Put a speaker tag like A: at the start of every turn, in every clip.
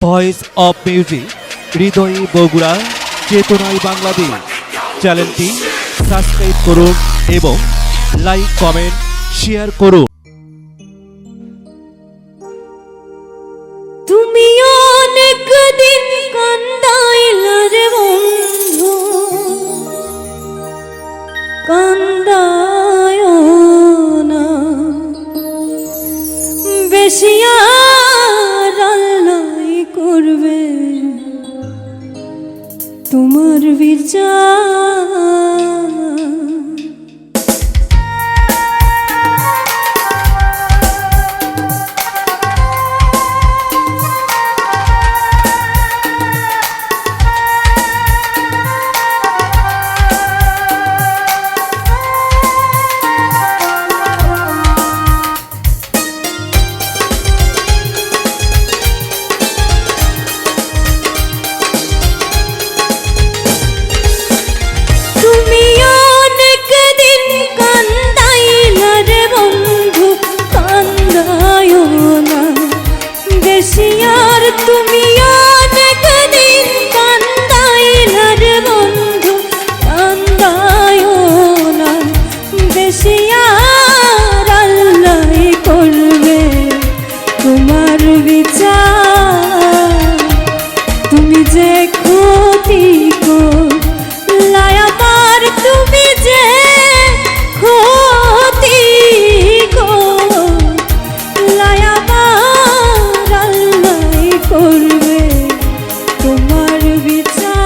A: Voice of music হৃদয়ে বগুড়া চেতনায় বাংলাদেশ চ্যানেলটি সাবস্ক্রাইব করুন এবং লাইক কমেন্ট শেয়ার করুন।
B: তুমি অনেক দিন কান্দাইলা রে বন্ধু, কান্দায় না বেশি আর আল্লাহ করবে তোমার বিচার। তুমি অনেক দিন কান্দাইলা রে বন্ধু, কান্দায় না বেশি আর আল্লাহ করবে তোমার বিচার। তুমি যে ক্ষতি করলাই আমার, তুমি যে ক্ষতি করলাই করবে তোমার বিচার।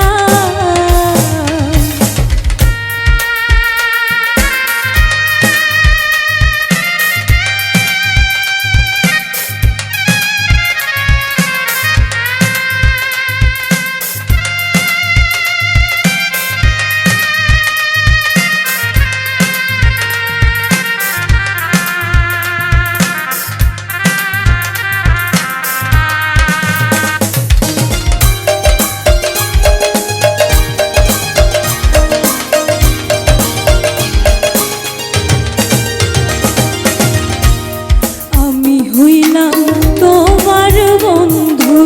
B: হইলাম তোমার বন্ধু,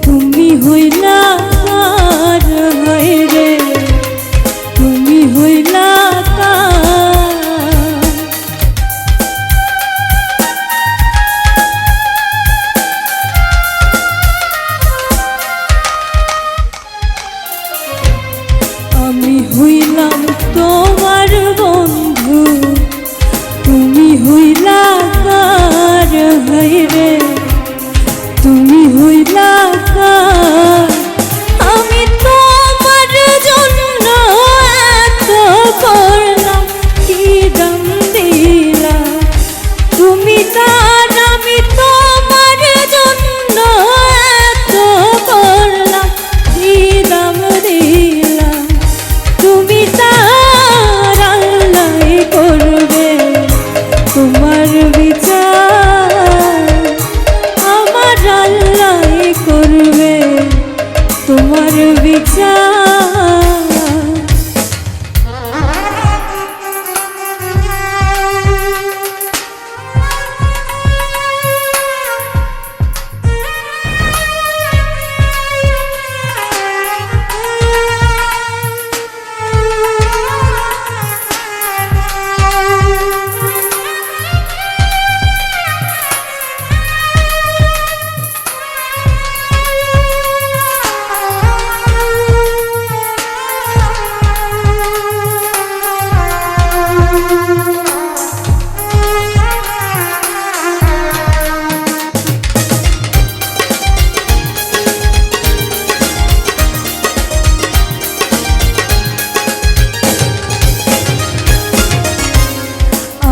B: তুমি হইলা কার রে, তুমি হইলা কার। আমি হইলাম তোমার বন্ধু, তুমি হইলা কার রে, তুমি হইলা কার। আমি তোমার জন্য এত করলাম, কি দাম দিলা তুমি তার। আমি তোমার জন্য এত করলাম, কি দাম দিলা তুমি তার। আল্লাহ করবে তোমার বিচার, আমার আল্লাহ করবে তোমার বিচার।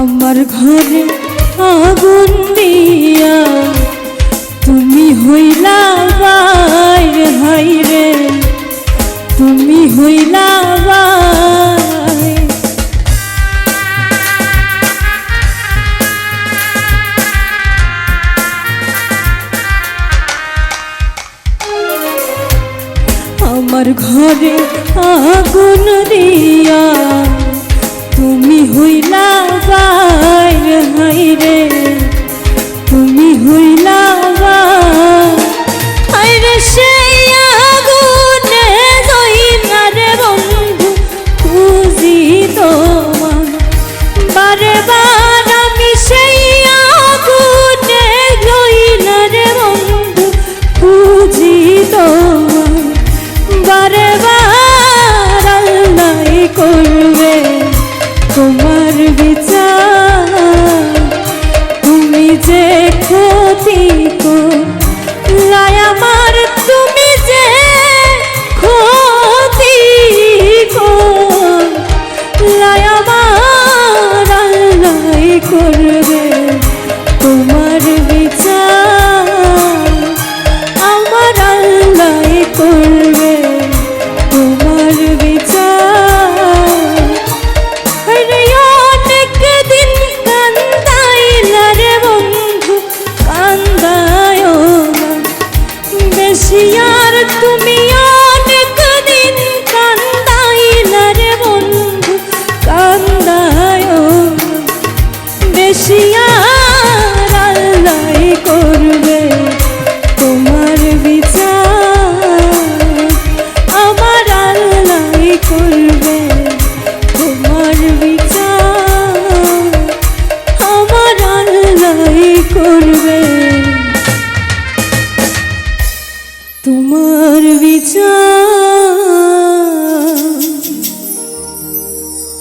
B: আমার ঘরে আগুন দিয়া তুমি হইলা বাইর, হাই রে তুমি হইলা বাইর। আমার ঘরে আগুন দিয়া তুমি হইলা বাইর, হাই রে তুমি হইলা বাইর। করবে তোমার বিচার। আরে অনেক দিন কান্দাইলা রে বন্ধু, কান্দায়ও না বেশি আর তুমি